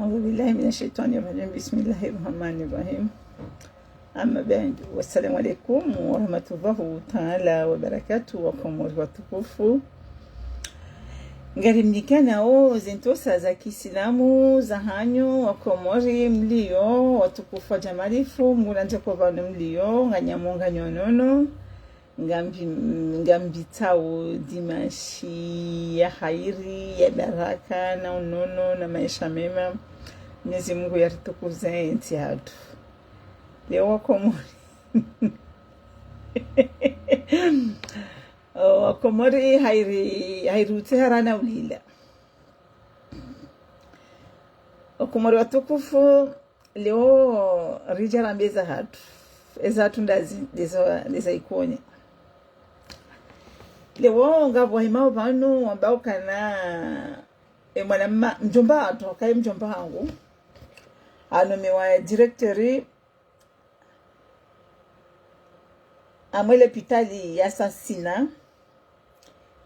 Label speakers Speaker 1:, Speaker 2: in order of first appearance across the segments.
Speaker 1: أعوذ بالله من الشيطان الرجيم. بسم الله الرحمن الرحيم. Amma بعد, wassalamu alaikum wa rahmatullahi ta'ala wa barakatuh. Wakomori watukufu, ngarimnikana zintosa za Kiislamu za hanyu wakomori mlio watukufu wa jamalifu mulanje kwa vanu mlio nganyamunga nyonono ngambi tau dimashi ya hairi ya baraka na unono na maisha mema. Mwenyezi Mungu yaritukuze nchi yetu. Leo wakomori wakomori hairute harana ulila. Wakomori watukufu, leo rijara mbeza hatu ezatu ndazi leza ikonya. Leo ngavu wahimao vanu ambao kana mwana mjomba hatu wakai mjomba hangu anumiwa directory amwele pitali ya sasina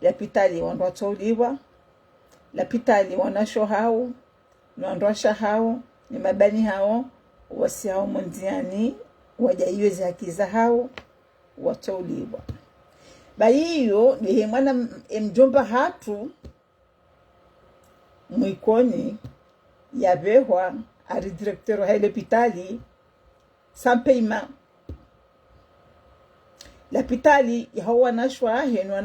Speaker 1: la pitali wandwa tauliwa la pitali wanasho hao wandwasha hao ni mabani hao wasi hao mondiani wajaiwezi haki za hao watauliwa. Bayiyo ni mwana mjomba hatu mwikoni ya behwa ari directeur wa ile pitali sans paiement. L'hôpital yahawa nashwa henu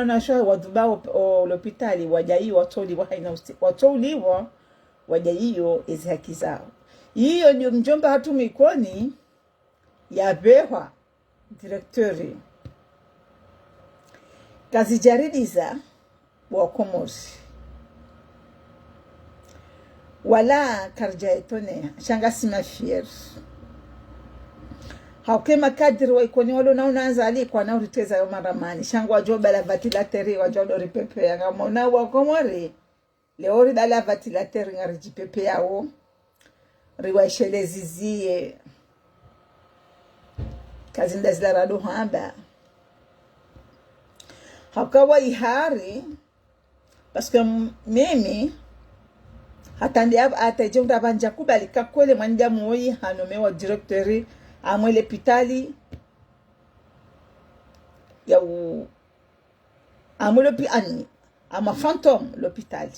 Speaker 1: nashwa wadubao l'hôpital wajai watoliwa haina watoliwa wajaiyo ezi haki zao. Hiyo ndio mjomba hatu mikoni ya behwa directori kazi jaridiza wakomori wala karjaetone shangasi mafier haukema kadri wa ikoni walo na unaanza alikuwa na uriteza yo maramani shangu wajoba la vatilateri wajodo ripepe ya ngamona wakomori leo rida la vatilateri nga rijipepe yao riwaishelezizie kazi ndazila rado hamba haukawa ihari paske mimi hata ndi atajenga banja kubali kakwele mwanja muoyi hanomewa directori amwele pitali ya amwele piani ama phantom l'hôpital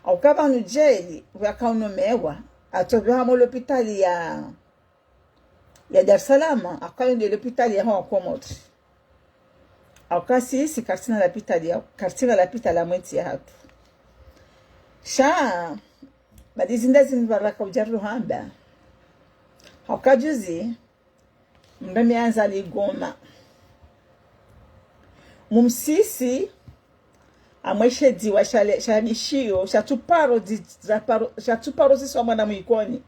Speaker 1: au kama nujeli wakaunomewa atobya amwele l'hôpital ya Dar es Salaam akaende l'hôpital ya Komori au kasi si kartina la pitali la mwenti ya hatu sha badizinda zinbaraka ujaru hamba haukajuzi mremi anza ligoma mumsisi amweshe diwa shabishio shatuparo sisi wa mwana mwikoni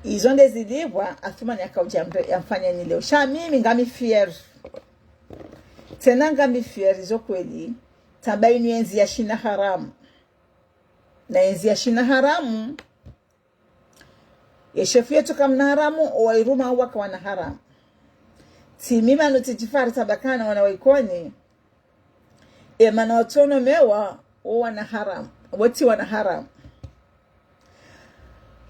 Speaker 1: izonde zilibwa athumani akaujambre yamfanya ni leo sha mimi ngami fier tena ngami fier izo kweli tabainu enzi ya shina haramu na enzi ya shina haramu yeshefu yetu kamna haramu wairuma waka wana haramu timima nutijifari tabakana wana waikoni mana watono mewa wana haramu wati wana haramu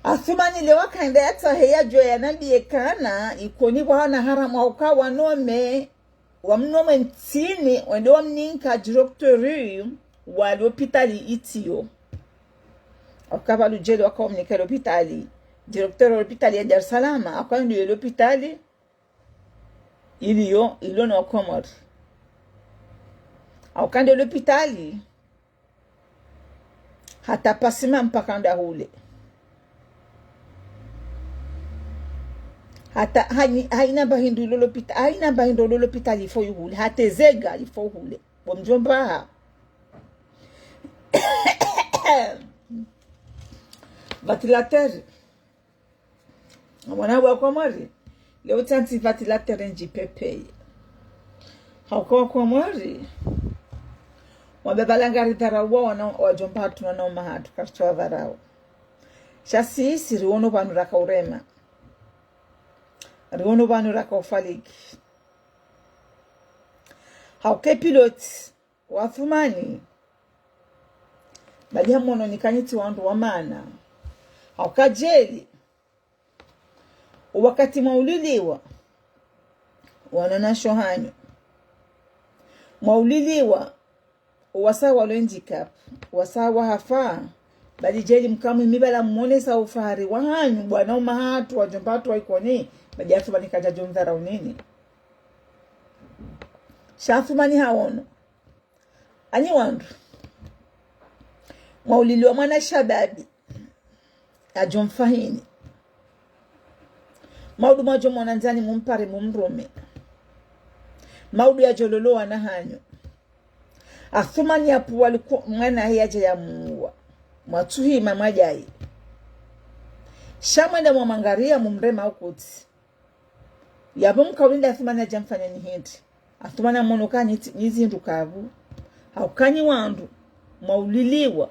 Speaker 1: athumani lewa kaenda yata heya jua ya nabi yekana ikoni wana haramu hauka wanome wamnome ntini wende wamninka directori wa l'hôpitali itiyo hauka lujeli waka wamnika l'hôpitali directeur l'hôpital ya Dar es Salaam akandi l'hôpital iliyo na Komori akandi l'hôpital hata pasima mpaka nda hule hata haina bahindu l'hôpital ifo yuhule hata zega ifo hule bomjomba vatilateur mwana wa Komori leo tanti vatilateur njipepe hauko Komori wabebalangari tarawo wana wajomba hatu na mahatu karchwa varao shasi siriwono banu raka urema riwono banu raka ufaliki hauke pilot wa thumani bali hamono nikanyiti wandu wa maana haukajeli wakati mauliliwa wananasho hanyo mauliliwa wasawa handicap wasawa hafa bali jeli mkamu mibala mmonesa ufahari wa hanyu bwana umahatu wajombatu waikoni bali athumani kajajo mdhara unini shathumani haono ani wandu mauliliwa mwana shababi ajomfahini maudu majo mwananzani mumpare mumrume maudu ya jololoa na hanyo athumani yapu waliku mwana hiyaja ya muwa mwatuhi mamajai shamwenda mwamangaria mumrema ukuti yapo mkaulinda athumani ya jamfanya ni hindi athumani ya mwonoka nizi ndukavu haukani wandu mauliliwa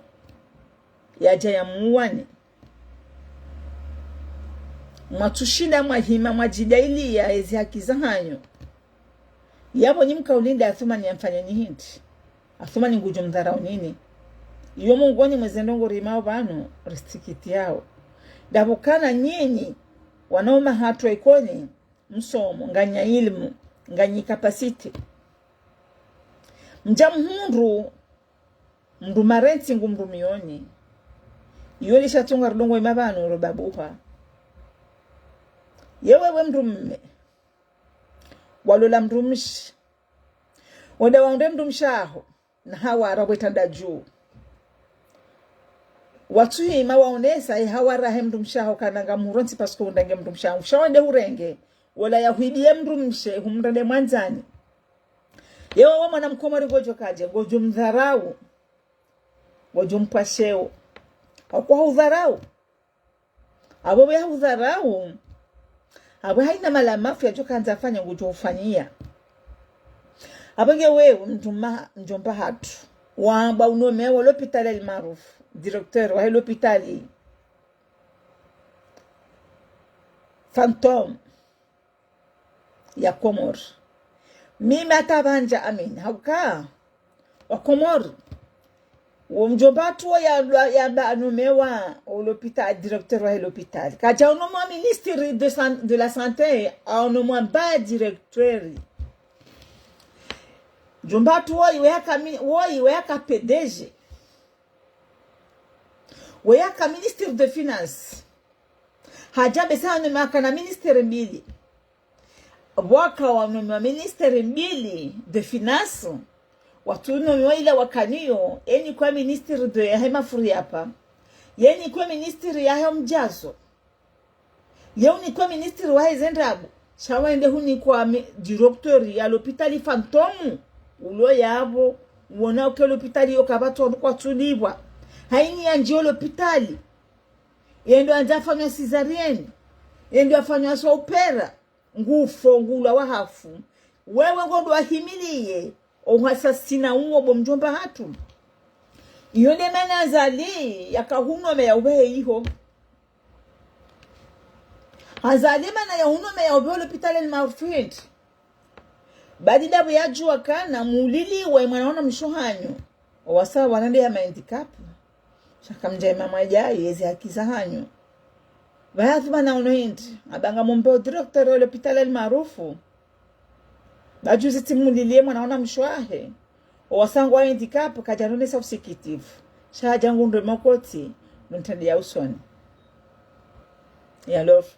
Speaker 1: yaja ya muwani mwatushinda mwahima mwajidaili ya ezi haki za hanyo yapo ni mkaulinda athumani ya mfanya ni hindi athumani ngujo mdharau nini iyo mungoni mwezendongo rimao bano ristikiti yao dabukana nyinyi wanaoma hatu ikoni msomo nganya ilmu nganyi kapasiti mjamhundu mndu marenti ngumru mioni iyo lishatunga rudongo imabano robabuha yewewe mndu mme walola mndu mshi wada waunde mndu mshaho na hawa arabwetanda juu watu hima waonesa hawa rahe mndu mshaho kananga muronti pasko undange mndu mshaho mshawende hurenge wala yahuidie mndu mshe humrende mwanzani yewe wa mwana mkomari gojo kaje gojo mdharau gojo mpasheo hakuwa hudharau abo ya hudharau abo haina malamafu ya joka nzafanya gojo ufanyia abenge wewe njomba hatu wamba unome wa l'hôpital El Marouf directeur wa l'hôpital Fantôme ya Komor mimi atabanja amin hauka wa Komor mjomba tu ya anome wa l'hôpital directeur wa l'hôpital kaja unome ministre de la santé unome ba directeur Jumbatu woi weka PDG weka ministre de finance hajabe sana maka na ministre mbili waka wa ministre mbili de finance watu no ile wakaniyo eni kwa ministre de hema furi hapa yeni kwa ministre ya mjazo yeni kwa ministre wa zendrabu shawaende huni kwa directeur ya l'hôpital Fantôme ulo yabo uona uke l'hôpital yo kabato kwa tulibwa haini ya njio l'hôpital yendo anjafanywa cesarienne yendo afanywa so opera ngufo ngula wahafu wewe ngondo ahimilie ohasasina uwo bomjomba hatu yone manazali yakahuno me yawe iho hazali mana ya uno me yawe l'hôpital El Marouf badi dabu ya jua kana muliliwe mwanaona mshohanyo wasa wanande ya handicap shakamja mama jai yezi hakiza hanyo baadhi bana unoindi abanga mumbe directeur wa l'hôpital El Marouf bajuzi timulilie mwanaona mshwahe wasangu wa handicap kajanone sa usikitive shaja ngundu makoti ntende ya usoni ya love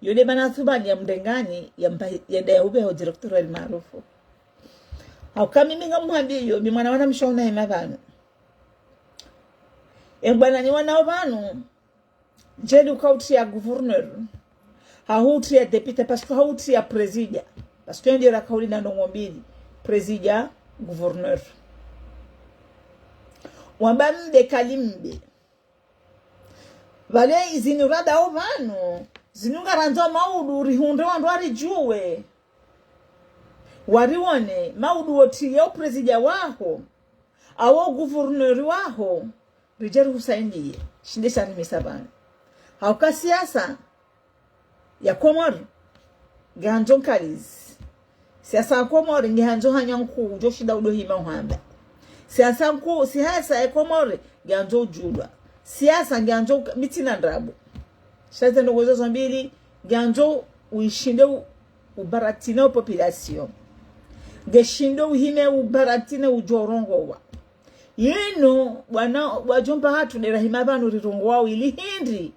Speaker 1: yule bana thubani ya mdengani ya ndaya ube ho directeur El Marouf haukami minga muhambi yo mi mwana wana mshona hema bano bwana ni wana bano jeli ukauti ya gouverneur hauti ya député parce que hauti ya président parce que ndio la kauli na ndongo mbili président gouverneur wambambe kalimbe vale izinurada ovano zinunga ranzo maudu rihunde wandu arijuwe warione maudu woti ya prezida waho awo gouverneur waho rijeru husaini shinde shari misabana hauka siasa ya Komor ganjon kaliz siasa ya Komor ngi hanjo hanyanku jo shida udo hima uhamba siasa nku siasa ekomore ganzo julwa siasa ganzo mitina ndabu shate ngozo zambili ganzo uishinde ubaratina population geshindo uhime ubaratina ujorongo wa yeno wana wajomba hatu derahima banu rirongo wao ili hindi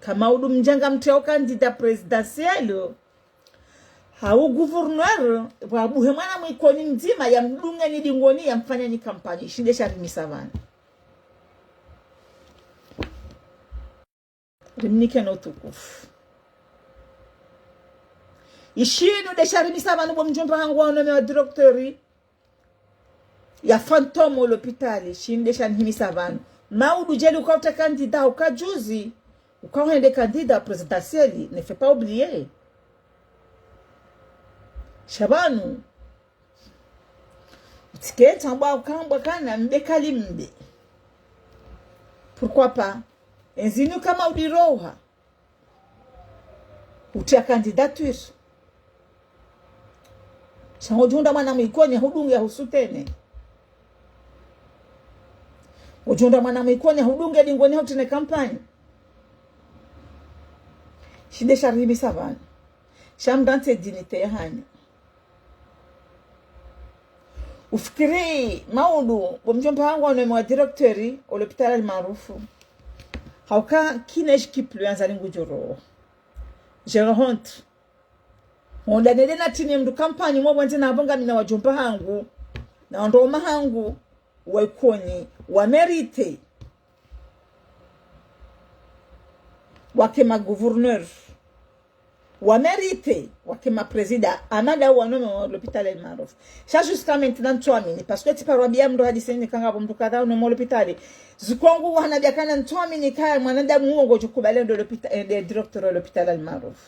Speaker 1: kama udu mjanga mteo kandida presidentiel hau gouverneur wabuhe mwana mwikoni mzima ya mdunga ni dingoni ya mfanya ni kampani shinde Sharimi Savana rimnike no tukufu ishinu de Sharimi Savana bo mjomba hangu wanome wa directori ya fantôme l'hôpital shinde Sharimi Savana maudu jeli ukauta kandida ukajuzi ukawende kandida presidentiel ne fait pas oublier Shabanu tiketa mbwa kamba kana mbekali mbe pourquoi pas enzinu kama udiroha utia candidature chango junda mwana mwikoni hudunge husutene ujunda mwana mwikoni hudunge dingoni hutene kampani shinde Sharimi Savana shamdante dinite ya hani ufikiri maudu mjomba wangu wa directori au l'hôpital almaarufu hauka kinesh kiplu anzali ngujoro je honte onda nedena tini mdu kampani mwa bwanje na bonga mina wajomba hangu na ndoma hangu waikoni wa merite wakema gouverneur wa mérité wakema président amada wanome wa l'hôpital El Marouf ça jusqu'à maintenant tuamini parce que tiparwa bia mndo hadi sene kanga bo mtu kadha no l'hôpital zikwangu wana bia kana tuamini kaya mwanadamu muongo chukubale ndo l'hôpital de directeur de l'hôpital El Marouf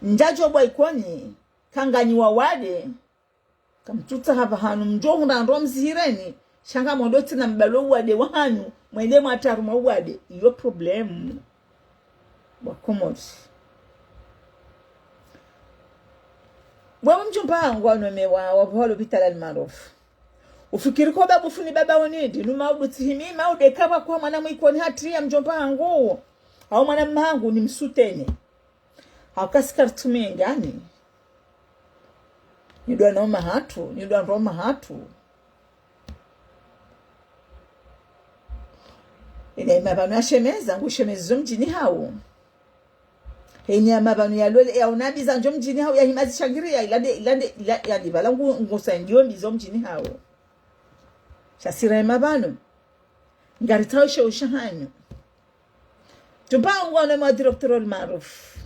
Speaker 1: njajo boy koni kanganyi wa wade kamtuta hapa hanu mjongo na ndo mzihireni shanga mondoti na mbalo wade wahanu mwende mwataruma wade iyo problem wakomozi bwa mjomba wangu wanome wa l'hôpital El Marouf ufikiri kwa babu funi baba onidi numa ubutihimi maude kama kwa mwana mwikoni hatria mjomba wangu au mwana mmangu ni msutene haukasikar tumengani nidwa naoma hatu nidwa roma hatu ine mabanu ya shemeza ngushemeza mjini hao henya mabanu ya lole ya unabiza njo mjini hao ya himazi shangiria ilande ya dibalangu ngusandio mbizo mjini hao shasira mabanu ngaritawo ushahanyo tupango na madirecteur El Marouf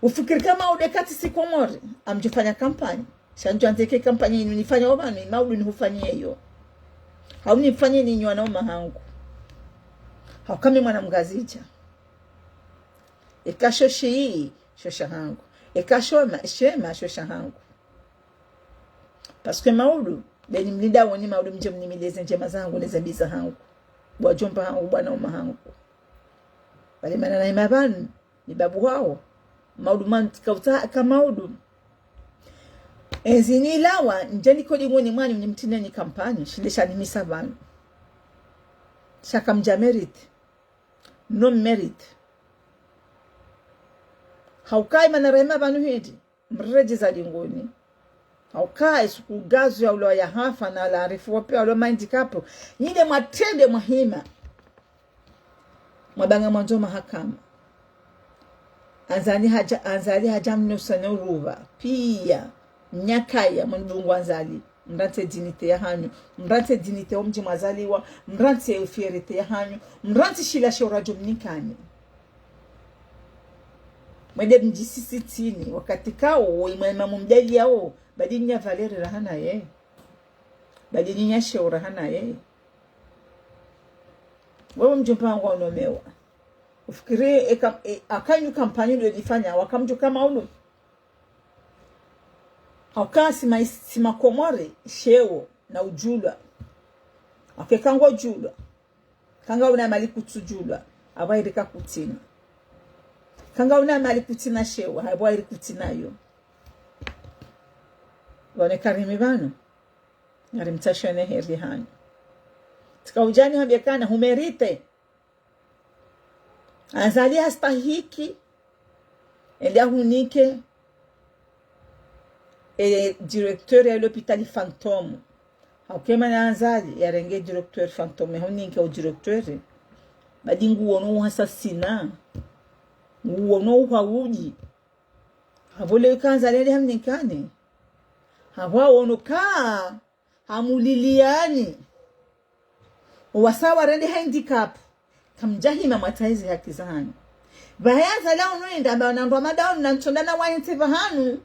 Speaker 1: ufikiri kama udekati sikomori amjifanya kampani shanjo anteke kampani nifanya obani maudu ni hufanyie hiyo hauni mfanye ni nywana mahangu haukame mwana mgazija ekasho shii shosha hangu ekasho shema shosha hangu parce que maudu beni mlinda woni maudu mje mnimileze njema zangu neza biza hangu wajomba hangu bwana mahangu bali mana na imabani ni babu wao maudu mantika kama maudu ezini lawa njeni kodi mwoni mwani mnimitine kampani shinde Sharimi Savana shaka mja merit no merit haukai manarema banu hidi mreje za dingoni haukai suku gazu ya ulo ya hafa na la arifu wapi ulo handicap nyide mwatende muhima mwabanga mwanzo mahakama anzali haja mnusane uruva pia nyakaya mundungu anzali mrante dinite ya hanyu mrante dinite omji mazaliwa mrante fierite ya hanyu mrante shila shorajo mnikani mwede mjisi tini wakati kao imema mumdeli yao badini ya Valeri rahana ye badini ya shora hana ye wewe mjomba wangu unomewa ufikiri akanyu kampani ndio ilifanya wakamjo kama unu haukasi sima komore shewo na ujulwa akekango julwa kanga una mali kutujulwa abairika kutina kanga una mali kutina shewo abairi kutina yo wane karimi bano ngari mtashane heri hanu tika ujani habiakana humerite azali hastahiki enda hunike directeur ya l'hôpital fantôme hakema na azali ya renge directeur fantôme hunike o directeur badingu wono assassina wono hawuji havole kanza lele hamnikane hawa wono ka hamuliliani wasawa rende handicap kamjahima mataizi haki zanu bayaza lao noenda bana ndo madao na ntondana wainte bahanu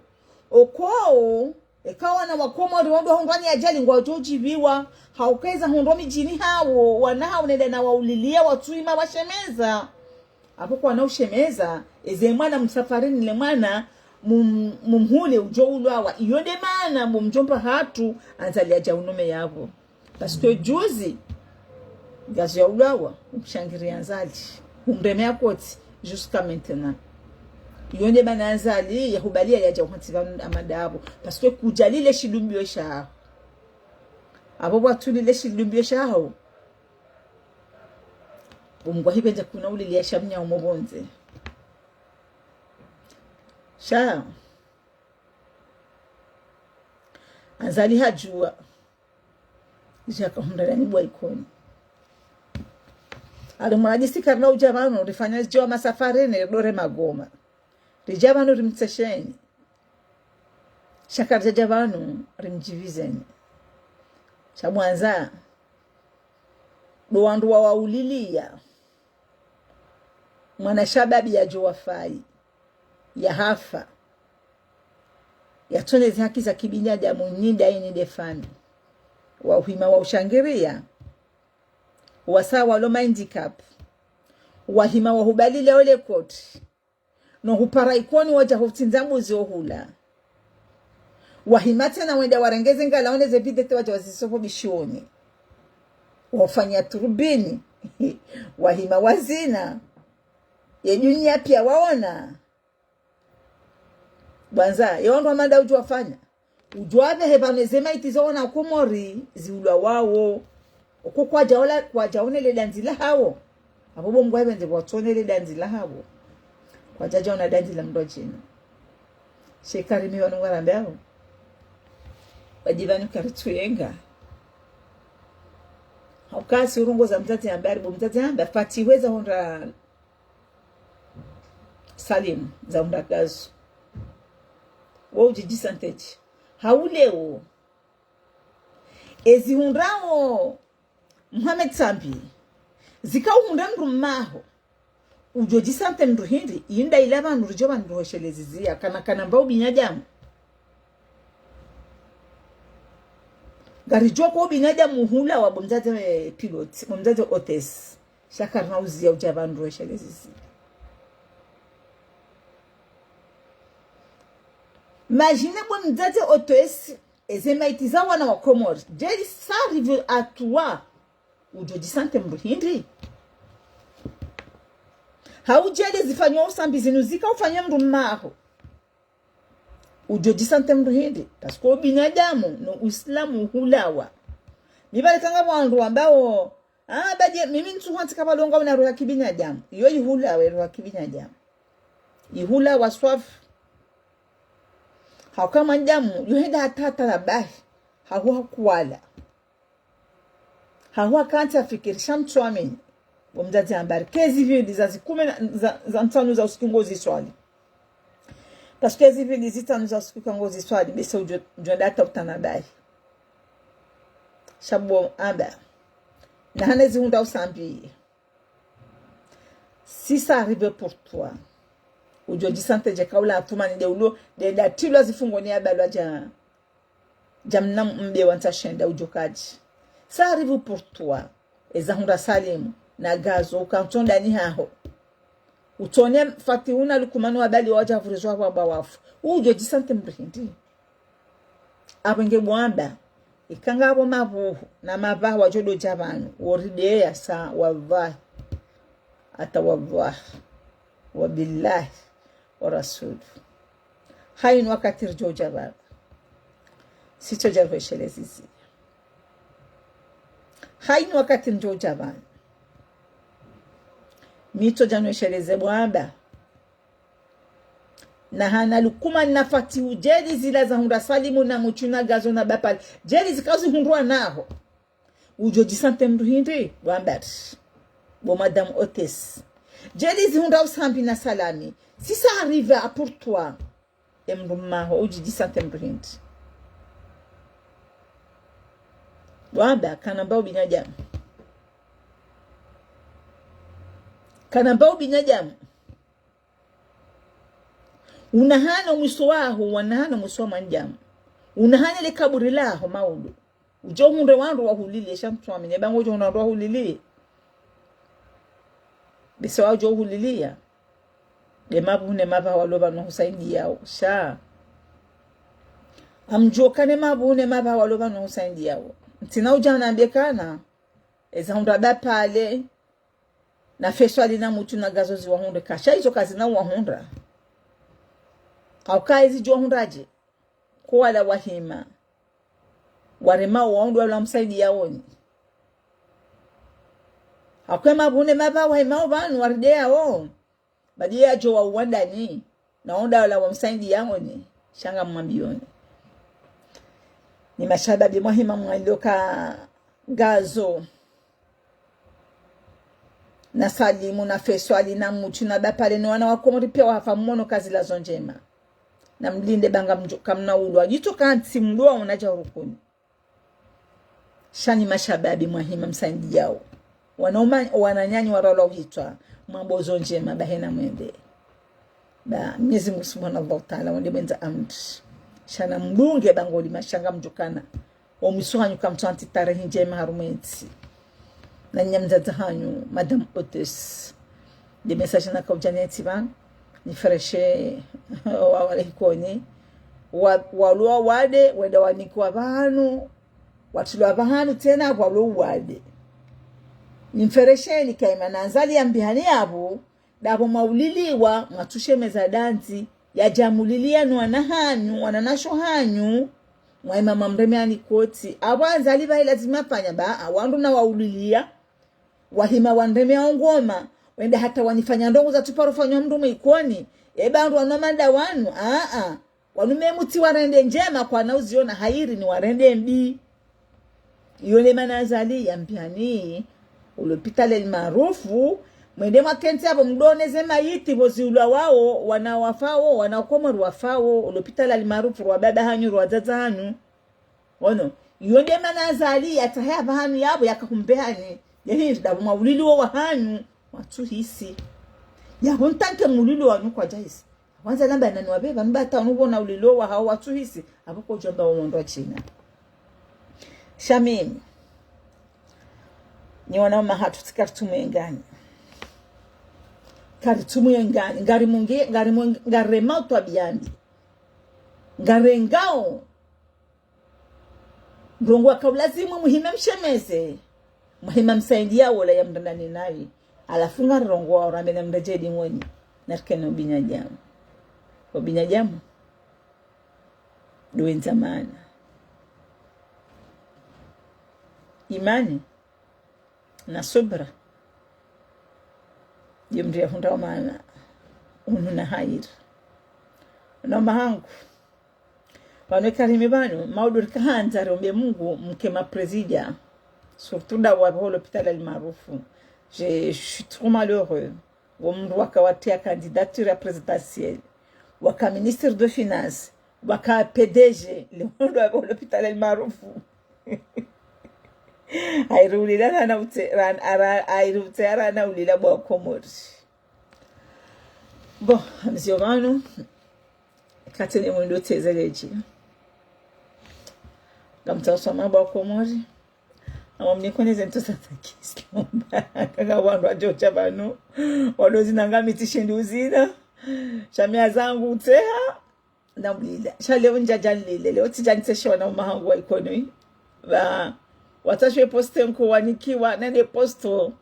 Speaker 1: okoo ekawa na wakomori wondo hongani ajali ngwa jojibiwa haukeza hondo mijini hawo wana haunenda na waulilia watuima washemeza hapo kwa na ushemeza eze mwana msafarini le mwana mumhule ujoulwa iyonde mana mumjompa hatu anzalia jaunome yabo parce juzi gazi ya ulawa umshangiri anzali umremea koti jusqu'à maintenant iyonde mana anzali ya hubalia ya jauhantiva amadabo parce que kujalile shilumbio sha abo watulile shilumbio sha umgwa hibenja kuna ulilia shamnya umobonze sha anzali hajua jaka humdani bwa ikoni alumwajisi karna ujabano rifanya jwa masafari ne dore magoma rijabano rimtsesheni shakarja jabano rimjivizeni chamwanza dowandu wa ulilia mwana shababi ya jowafai ya hafa ya tone haki za kibinadamu nyinda ini defami wa uhima wa ushangiria wasawa lo handicap wahima wa hubalile ole koti no hupara ikoni waja hutinzambuzi ohula wahima tena wenda warengeze ngala oneze bidete waja wazisopo bishoni wafanya turubini wahima wazina ya dunia pia waona banza yondo amanda ujua fanya ujuave hebanezema itizona kumori ziulwa wao uko kwa jaone danzila hawo abobo mgwa benze botone danzila hawo kwa jaona danzila mdojina shekari mi wanu warambao bajibanu karituyenga haukasi urungo za mtati ambari bo mtati amba fatiweza honda Salim za undagazo wo jijisanteji hauleo ezi hundrao Muhammad Sambi zikawunda ndumaho ujojisante nduhindi inda ilaba ndujoba nduhoshelezizia kana mbao binadamu garijoko binadamu hula wa bomzaze pilot bomzaze otes shakarna uzia ujaba nduhoshelezizia imagine bomzaze otes ezema itizawa na wakomori jeli s'arrive à toi ujojisante mruhindi haujele zifanywa usambizi nuzika ufanya mrumaho ujojisante mruhindi parce que binadamu no Uislamu hulawa mibale kanga wandu ambao baje mimi ntuhanti kabalonga na roho kibinadamu iyo ihulawa roho kibinadamu ihulawa swafu hakama damu yuhenda hatata labahi hawa kuwala hawa kanta fikirisha mtuamini wamzazi ambari kezi vili za zikume za ntanu za usikungozi swali parce que vili zitanu za usikungozi swali besa ujodata utanabahi shabo amba na hanezi hunda usambi si ça arrive pour toi ujoji sante je kaula atumani de ulo de datilo zifungoni abalwa jamna mbe wantashenda ujokaji ça arrive pour toi ezahunda Salim na gazo ukantonda ni haho utone fatihuna lukumanu abali waja vurizwa baba wafu ujoji sante mbrindi abenge bwamba ikanga abo mabuhu na maba wajodo jabanu oride ya sa wallahi atawallah wabillahi wa rasul hayin wakati rjoja baba sicho jarweshelezi haini wakati njo javani mito janwesheleze bwamba na hana lukuma nafati ujeli zila za hunda salimu na muchuna gazo na bapali jeli zikazi hundua naho ujo jisante mdu hindi bwambari bo madame Otes jeli zi hunda usambi na salami si ça arrive à pour toi emdu maho uji jisante mdu hindi bwamba kanambao binadamu unahana mwiso waho wanahana mwiso wa manjamu unahana le kaburi laho maudu ujo hunde wandu wahulili shamtuwa mine bango ujo hundu wahulili bisa wajo hulilia de mabu hune maba waloba no husaindi yao sha amjokane mabu hune maba waloba no husaindi yao ntina uja naambekana eza hundu pale na feswali na mutu na gazozi wa hunde kasha hizo kazi na wa hundra au kazi jo hundaje kwa wala wahima warema waundu wala msaidi yaoni akwema bune maba wahima banu waridea o badia jo wa uwandani na onda wala wamsaidi yaoni shanga mwambioni ni mashababi mwahima mwandoka gazo na salimu na feswali na mutu na bapale ni wana wakomori pia wafamumono kazi la zonjema na mlinde banga kamna ulwa jitoka anti mlua unaja urukuni shani mashababi mwahima msaindi yao wanauma wananyanyi warala uhitwa mabozo njema bahena mwende ba Mwenyezi Mungu Subhanahu wa Ta'ala wende mwenza amri shana mlunge bangoli mashanga mjukana omisuhanyu kamtwanti tarehe njema harumenti na nyamzaza hanyu madame Otes de message na kaujaneti ban ni freshe walikoni walua wade wenda wanikwa banu watulwa bahanu tena walua wade ni freshe ni kaima nanzali ambihani yabo dabo mauliliwa matushe meza danzi ya jamulilia ni wanahanyu wananasho hanyu mwaima mamremiani koti awanzali bahi lazima fanya ba wandu na waulilia wahima wandemea ngoma wende hata wanifanya ndongo za tuparofanya mndumu ikoni bandu wanomanda wanu wanume muti warende njema kwa nauziona hairi ni warende mbi yole manazali ya mpiani ulopitale maarufu mwende makenti hapo mdoneze mayiti bozi ulwa wao wanawafao wanakomoru wafao ulopitale maarufu wa baba hanyu wa zaza hanyu ono yole manazali atahaya bahanu yabo yakakumbehani yehi dabu mawulili wa hanyu watu hisi ya hontanke mulili wanu kwa jaisi wanza namba nani wabeba mbata unubona ulilo wa hao watu hisi abako jomba wondo china shamim ni wanaoma hatu tikartumu ngani kartumu ngani ngari mauto abiandi ngao Mrongo kablazimu muhima mshemeze muhima msaidia wala ya mndani nayi alafunga rongo wa ramena mrejedi mwoni narkeno binyajamu kwa binyajamu duwe nzamana imani na subra yumria hunda wa maana ununa hairi na mahangu Karimi banu maudur kahanza rombe Mungu mkema presida surtout da wa l'hôpital maarufu je suis trop malheureux wamru wakawatia candidature présidentielle waka ministre de finance waka PDG le monde wa l'hôpital maarufu airulila na uteran ara airutera na ulila bwa komori bon mziovano katene mwendo tezeleji Gamtasoma ba komori amamnikoneze ntosata kislomba kanga wandu ajocha banu walozi nangamithi shenduzina shamia zangu uteha namlila shale unjajalile leo tijanitseshona umahangu wa economy ba watashwe poste nko wanikiwa nene posto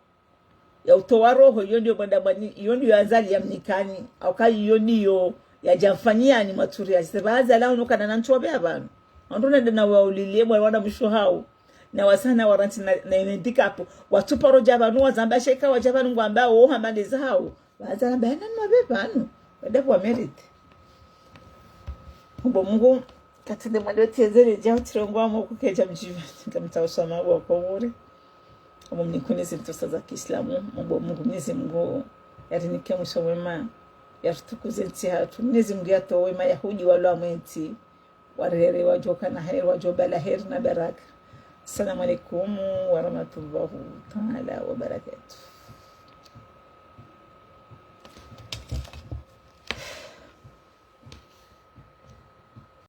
Speaker 1: ya utowa roho hiyo ndio bandabani hiyo ndio anzali ya mnikani au kai hiyo ndio ya jamfanyia ni maturia sebaza lao nokana na nchobe abantu andona na waulilie wana mshohau na wasana waranti na imendika hapo watupa roja banu wazamba sheka wajabanu ngwamba o hamande zao bazana bana mabepano wadapo merit mbo Mungu katinde mwado tezere jao tirongwa mo kukeja mjiva ngamtawasoma wako bure omo mnikuneze ntosa za Kiislamu mbo Mungu Mwenyezi Mungu yarinike musowema yatukuze nti hatu Mwenyezi Mungu yatowema yahudi wala mwenti warere wajoka na heri wajobala heri na baraka. Assalamu alaikum warahmatullahi ta'ala wabarakatuh.